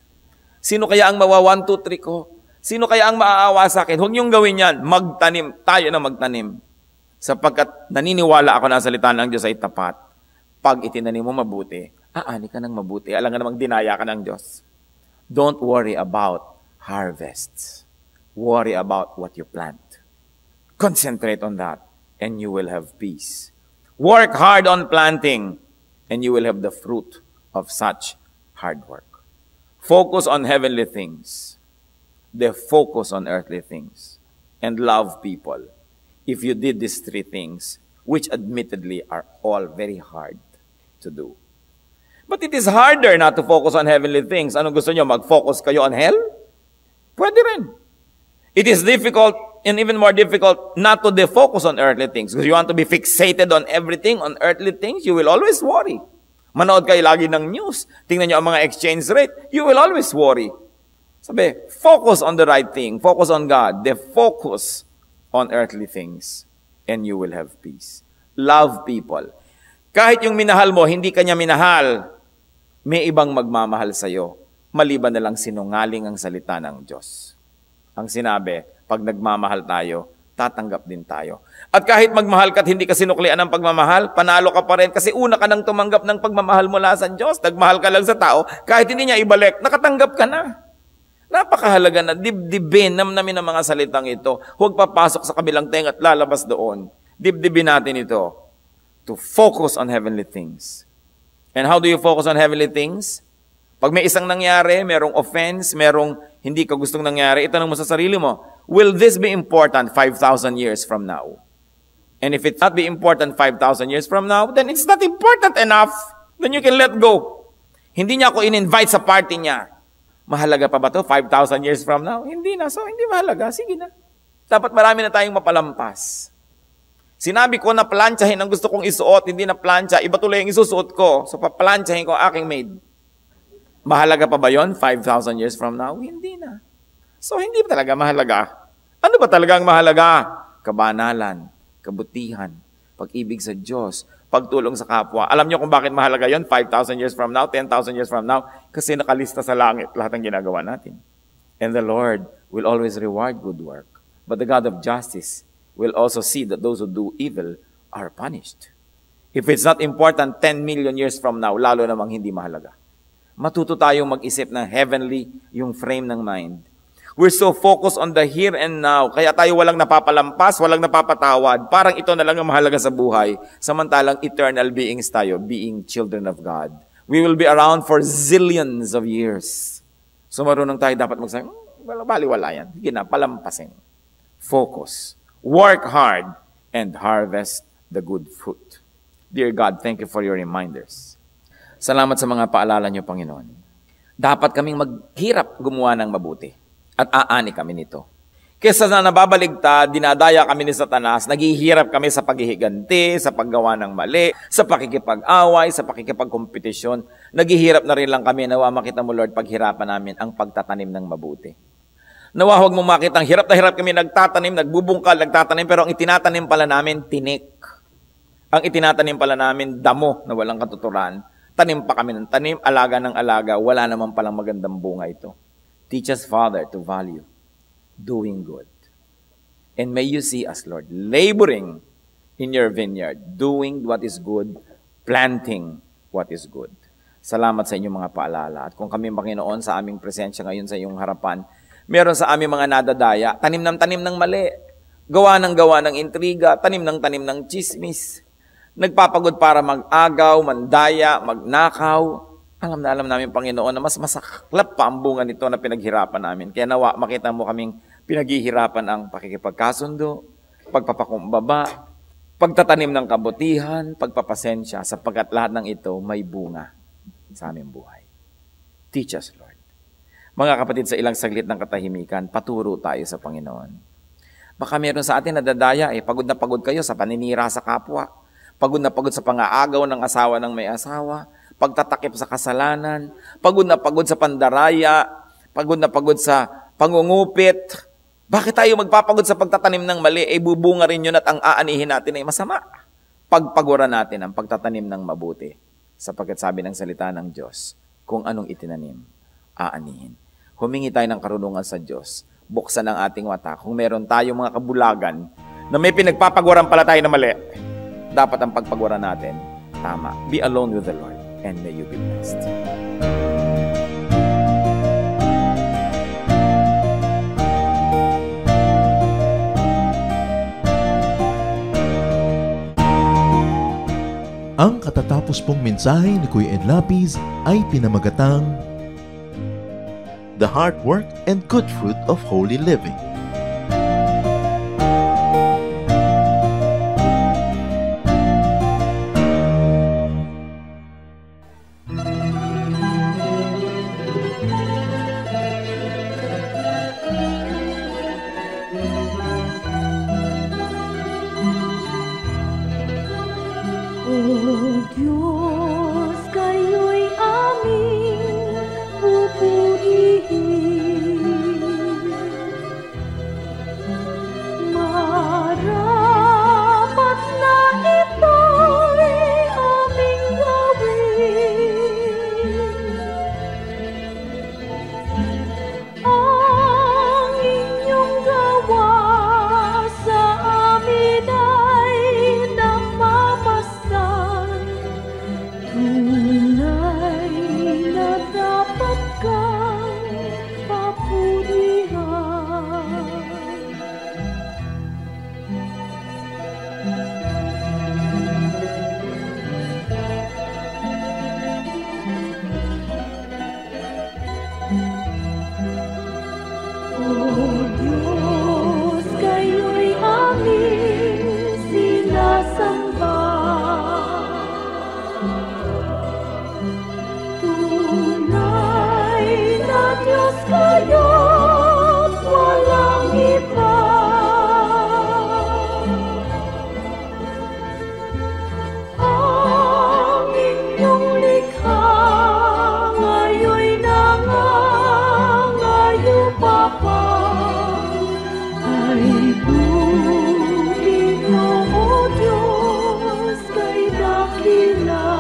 Speaker 2: Sino kaya ang mawa 1, 2, 3 ko? Sino kaya ang maaawa sa akin? Huwag niyong gawin yan. Magtanim. Tayo na magtanim. Sapagkat naniniwala ako na ang salita ng Diyos ay tapat. Pag itinanim mo mabuti, aani ka ng mabuti. Alam nga namang dinaya ka ng Diyos. Don't worry about harvests. Worry about what you plant. Concentrate on that, and you will have peace. Work hard on planting, and you will have the fruit of such hard work. Focus on heavenly things. They focus on earthly things. And love people. If you did these 3 things, which admittedly are all very hard to do. But it is harder not to focus on heavenly things. Anong gusto nyo? Mag-focus kayo on hell? Pwede rin. It is difficult and even more difficult not to defocus on earthly things. Because you want to be fixated on everything, on earthly things, you will always worry. Manood kayo lagi ng news. Tingnan nyo ang mga exchange rate. You will always worry. Sabi, focus on the right thing. Focus on God. Defocus on earthly things. And you will have peace. Love people. Kahit yung minahal mo, hindi kanya minahal, may ibang magmamahal sa'yo. Maliban na lang sinungaling ang salita ng Diyos. Ang sinabi, pag nagmamahal tayo, tatanggap din tayo. At kahit magmahal ka at hindi ka sinuklian ng pagmamahal, panalo ka pa rin kasi una ka nang tumanggap ng pagmamahal mula sa Diyos. Nagmahal ka lang sa tao, kahit hindi niya ibalik, nakatanggap ka na. Napakahalaga na dibdibin namin ang mga salitang ito. Huwag papasok sa kabilang tenga at lalabas doon. Dibdibin natin ito to focus on heavenly things. And how do you focus on heavenly things? Pag may isang nangyari, merong offense, merong hindi ka gustong nangyari, itanong mo sa sarili mo, will this be important 5,000 years from now? And if it's not be important 5,000 years from now, then it's not important enough. Then you can let go. Hindi niya ako in-invite sa party niya. Mahalaga pa ba to 5,000 years from now? Hindi na. So, hindi mahalaga. Sige na. Dapat marami na tayong mapalampas. Sinabi ko na plantsahin ang gusto kong isuot, hindi na plantsa. Iba tuloy ang isusuot ko. So, paplantsahin ko ang aking maid. Mahalaga pa ba yon 5,000 years from now? Hindi na. So, hindi ba talaga mahalaga? Ano ba talagang mahalaga? Kabanalan, kabutihan, pag-ibig sa Diyos, pagtulong sa kapwa. Alam niyo kung bakit mahalaga yon 5,000 years from now, 10,000 years from now? Kasi nakalista sa langit lahat ng ginagawa natin. And the Lord will always reward good work. But the God of justice will also see that those who do evil are punished. If it's not important 10 million years from now, lalo namang hindi mahalaga. Matuto tayong mag-isip ng heavenly yung frame ng mind. We're so focused on the here and now, kaya tayo walang napapalampas, walang napapatawad. Parang ito na lang ang mahalaga sa buhay. Samantalang eternal beings tayo, being children of God. We will be around for zillions of years. So marunong tayo dapat magsabi, baliwala yan. Sige na, palampasin. Focus. Work hard and harvest the good fruit. Dear God, thank you for your reminders. Salamat sa mga paalala niyo, Panginoon. Dapat kaming maghirap gumawa ng mabuti at aani kami nito. Kesa na nababaligtad, dinadaya kami ni Satanas, naghihirap kami sa paghihiganti, sa paggawa ng mali, sa pakikipag-away, sa pakikipagkompetisyon. Naghihirap na rin lang kami, nawa makita mo, Lord, paghirapan namin ang pagtatanim ng mabuti. Nawa huwag mo makita, ang hirap na hirap kami nagtatanim, nagbubungkal, nagtatanim, pero ang itinatanim pala namin, tinik. Ang itinatanim pala namin, damo na walang katuturan. Tanim pa kami ng tanim, alaga ng alaga, wala naman palang magandang bunga ito. Teach us, Father, to value doing good. And may you see us, Lord, laboring in your vineyard, doing what is good, planting what is good. Salamat sa inyong mga paalala. At kung kami, Panginoon, sa aming presensya ngayon sa iyong harapan, meron sa aming mga nadadaya, tanim ng mali, gawa ng intriga, tanim ng chismis, nagpapagod para mag-agaw, mandaya, magnakaw. Alam na alam namin, Panginoon, na mas masaklap pa ang bunga nito na pinaghirapan namin. Kaya nawa, makita mo kaming pinaghihirapan ang pakikipagkasundo, pagpapakumbaba, pagtatanim ng kabutihan, pagpapasensya, sapagkat lahat ng ito may bunga sa aming buhay. Teach us, Lord. Mga kapatid, sa ilang saglit ng katahimikan, paturo tayo sa Panginoon. Baka meron sa atin nadadaya, pagod na pagod kayo sa paninira sa kapwa, pagod na pagod sa pang-aagaw ng asawa ng may asawa, pagtatakip sa kasalanan, pagod na pagod sa pandaraya, pagod na pagod sa pangungupit. Bakit tayo magpapagod sa pagtatanim ng mali? Bubunga rin yun at ang aanihin natin ay masama. Pagpaguran natin ang pagtatanim ng mabuti. Sapagkat sabi ng salita ng Diyos, kung anong itinanim, aanihin. Humingi tayo ng karunungan sa Diyos. Buksan ang ating mata. Kung meron tayong mga kabulagan na may pinagpapagwaran pala tayo na mali, dapat ang pagpagwaran natin, tama. Be alone with the Lord and may you be blessed.
Speaker 1: Ang katatapos pong mensahe ni Kuya Ed Lapis ay pinamagatang The Hard Work and Good Fruit of Holy Living.
Speaker 3: O Diyos, kayo'y aming pupurihin. Marapat na ito'y aming gawin. Ang inyong gawa sa amin ay nagmamasan. Tunay na dapat kang papurihan. O Diyos, kayo'y aming sinasamba. Tunay na Diyos kayo't walang iba. Ang inyong likha ngayon'y nangangayo pa ay buhay mo, O Diyos, kay dakila.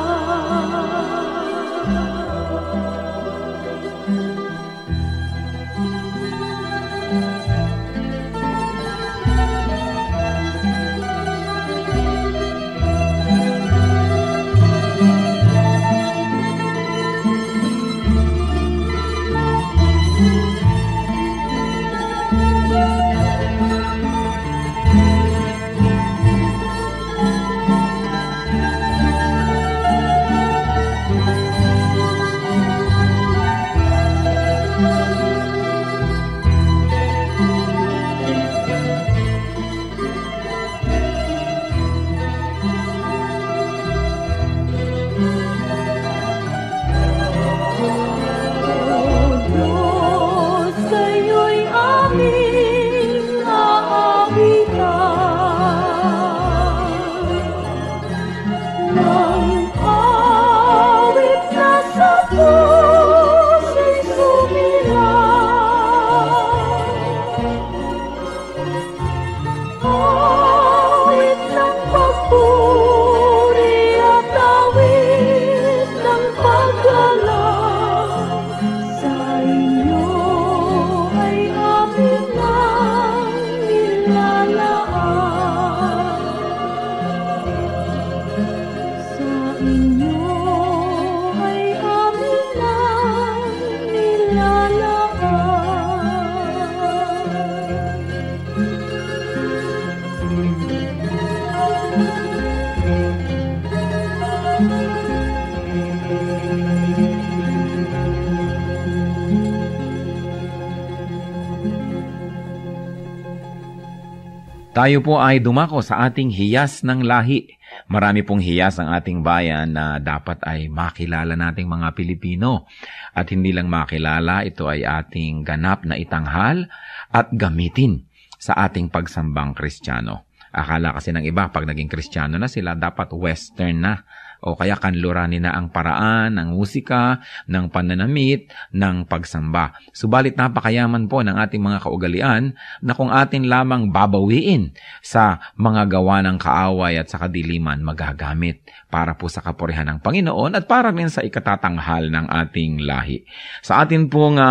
Speaker 4: Tayo po ay dumako sa ating hiyas ng lahi. Marami pong hiyas ang ating bayan na dapat ay makilala nating mga Pilipino. At hindi lang makilala, ito ay ating ganap na itanghal at gamitin sa ating pagsambang Kristiyano. Akala kasi ng iba, pag naging Kristiyano na sila, dapat Western na. O kaya kanluranin na ang paraan, ng musika, ng pananamit, ng pagsamba. Subalit napakayaman po ng ating mga kaugalian na kung atin lamang babawiin sa mga gawa ng kaaway at sa kadiliman magagamit para po sa kapurihan ng Panginoon at para rin sa ikatatanghal ng ating lahi. Sa atin pong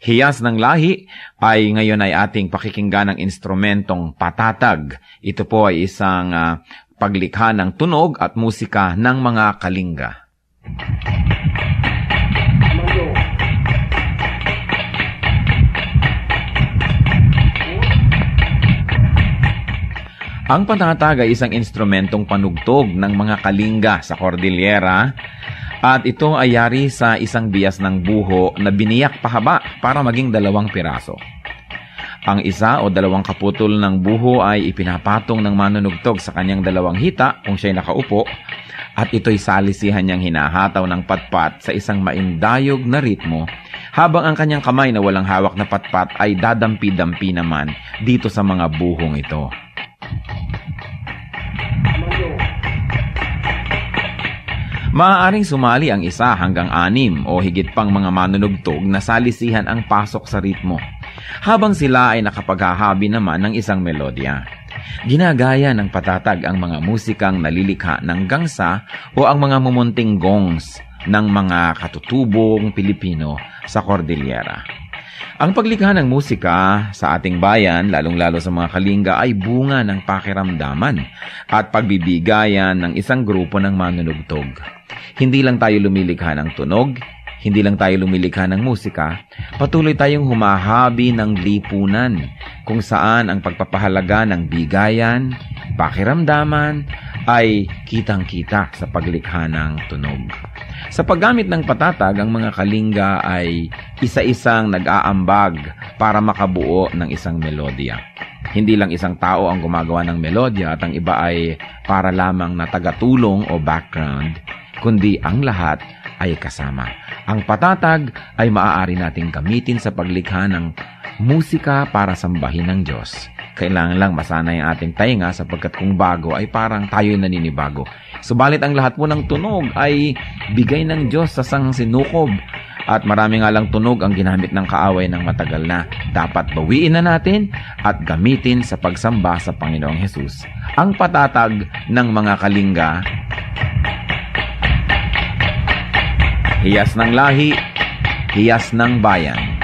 Speaker 4: hiyas ng lahi ay ngayon ay ating pakikinggan ng instrumentong patatag. Ito po ay isang paglikha ng tunog at musika ng mga kalinga. Ang patatag ay isang instrumentong panugtog ng mga kalinga sa Cordillera at ito ay yari sa isang bias ng buho na biniyak pahaba para maging 2 piraso. Ang isa o 2 kaputol ng buho ay ipinapatong ng manunugtog sa kanyang 2 hita kung siya'y nakaupo at ito'y salisihan niyang hinahataw ng patpat sa isang maindayog na ritmo habang ang kanyang kamay na walang hawak na patpat ay dadampi-dampi naman dito sa mga buhong ito. Maaaring sumali ang 1 hanggang 6 o higit pang mga manunugtog na salisihan ang pasok sa ritmo, habang sila ay nakapaghahabi naman ng isang melodya. Ginagaya ng patatag ang mga musikang nalilikha ng gangsa o ang mga mumunting gongs ng mga katutubong Pilipino sa Cordillera. Ang paglikha ng musika sa ating bayan, lalong-lalo sa mga Kalinga, ay bunga ng pakiramdaman at pagbibigayan ng isang grupo ng manunugtog. Hindi lang tayo lumilikha ng tunog, hindi lang tayo lumilikha ng musika, patuloy tayong humahabi ng lipunan kung saan ang pagpapahalaga ng bigayan, pakiramdaman ay kitang-kita sa paglikha ng tunog. Sa paggamit ng patatag, ang mga Kalinga ay isa-isang nag-aambag para makabuo ng isang melodya. Hindi lang isang tao ang gumagawa ng melodya at ang iba ay para lamang na tagatulong o background, kundi ang lahat ay kasama. Ang patatag ay maaari nating gamitin sa paglikha ng musika para sambahin ng Diyos. Kailangan lang masanay ang ating tainga sapagkat kung bago ay parang tayo'y naninibago. Subalit ang lahat po ng tunog ay bigay ng Diyos sa sinukob. At marami nga lang tunog ang ginamit ng kaaway ng matagal na. Dapat bawiin na natin at gamitin sa pagsamba sa Panginoong Hesus. Ang patatag ng mga Kalinga, hiyas ng lahi, hiyas ng bayan.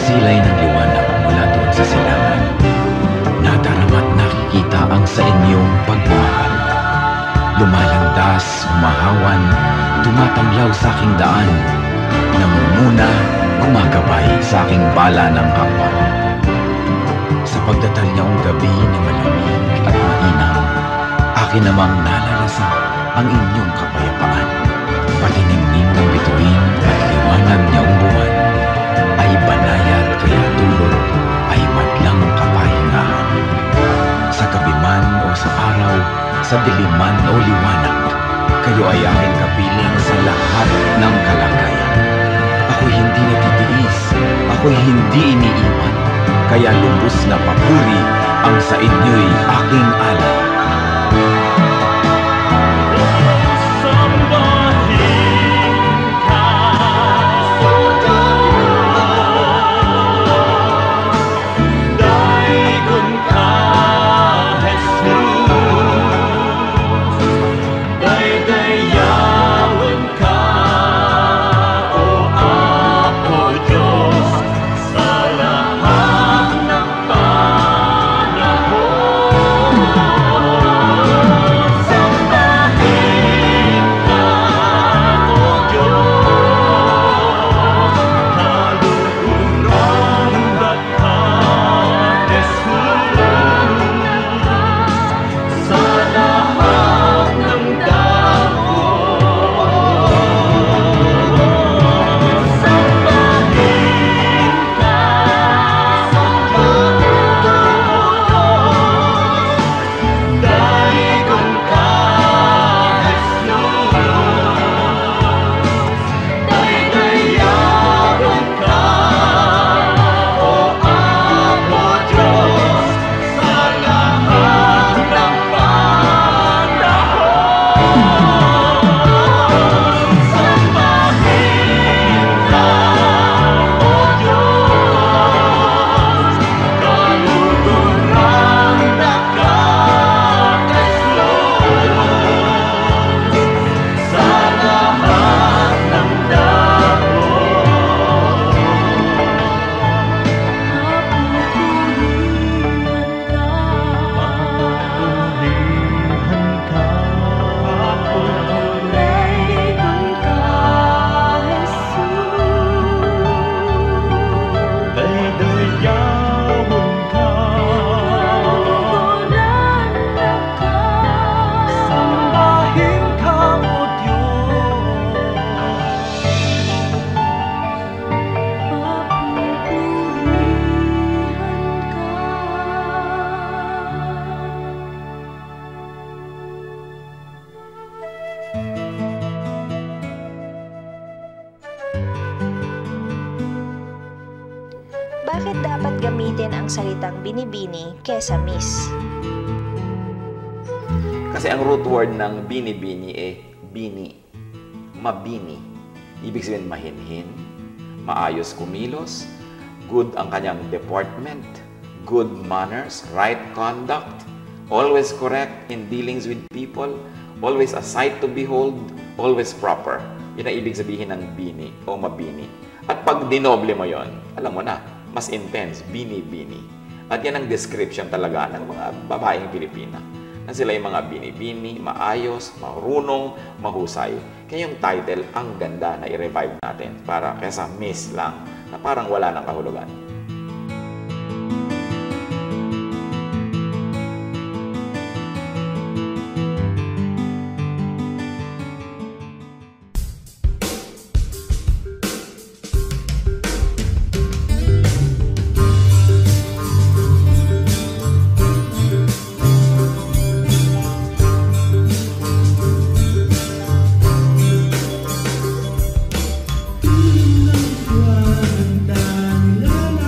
Speaker 4: silay ng liwanag mula doon sa silangan. Nadarama't nakikita ang sa inyong pagmamahal. Lumalandas, humahawan, tumatanglaw sa aking daan. Namumuna, gumagabay sa aking bala ng hakbang. Sa pagdatal niyang gabi na malamig at mainam, akin namang nalalasa ang inyong kapayapaan. Pati ningning ng bituin at liwanag niyang buwan ay banayad kaya dulot ay madlang kapahingahan. Sa gabi man o sa araw, sa dilim man o liwanag, kayo ay aking kapiling sa lahat ng kalagayan. Ako'y hindi natitiis, ako'y hindi iniiwan, kaya lubos na papuri ang sa inyo'y aking alay.
Speaker 5: Bakit dapat gamitin ang salitang binibini kesa miss?
Speaker 4: Kasi ang root word ng bini-bini bini, mabini. Ibig sabihin mahinhin, maayos kumilos, good ang kanyang deportment, good manners, right conduct, always correct in dealings with people, always a sight to behold, always proper. Yun ang ibig sabihin ng bini o mabini. At pag dinoble mo yon, alam mo na, mas intense, bini-bini. At yan ang description talaga ng mga babaeng Pilipina. Na sila yung mga bini-bini, maayos, marunong, mahusay. Kaya yung title, ang ganda na i-revive natin para kesa miss lang, na parang wala ng kahulugan.
Speaker 6: La la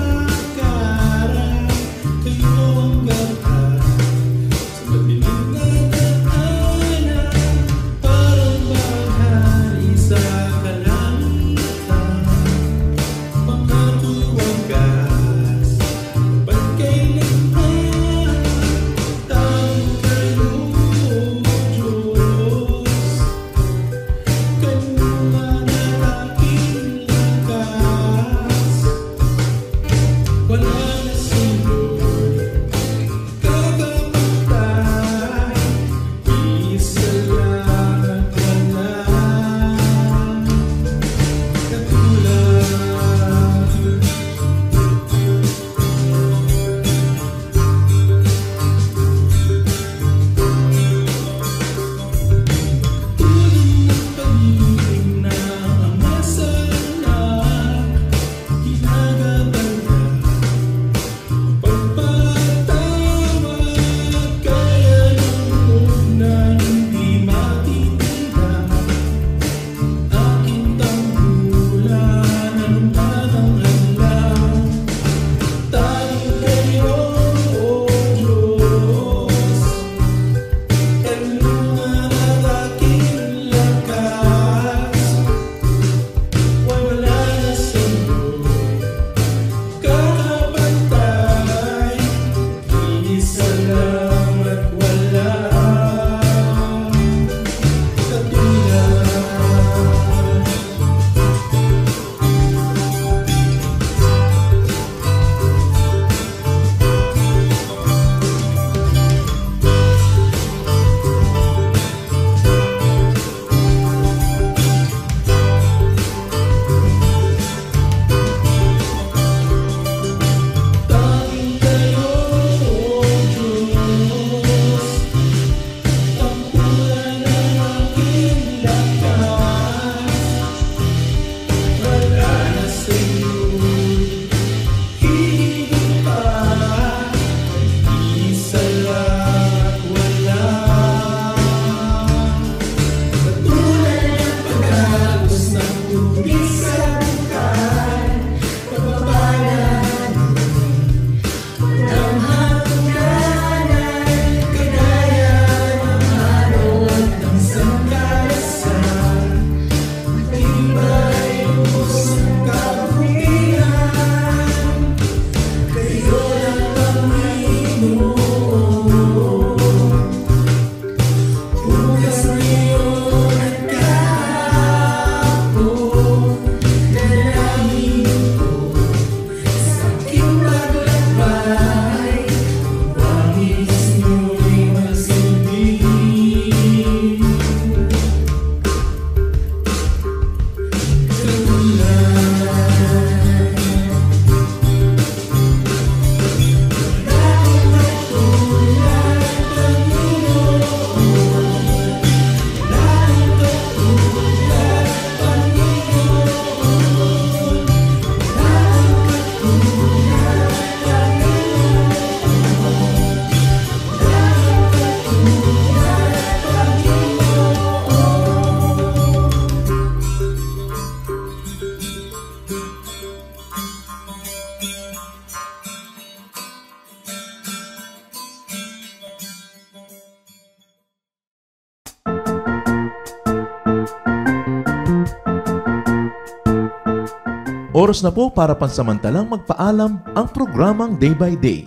Speaker 1: Oras na po para pansamantalang magpaalam ang programang Day by Day.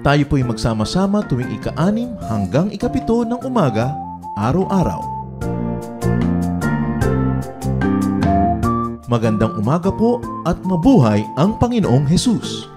Speaker 1: Tayo po'y magsama-sama tuwing ika-6 hanggang ika-7 ng umaga, araw-araw. Magandang umaga po at mabuhay ang Panginoong Hesus!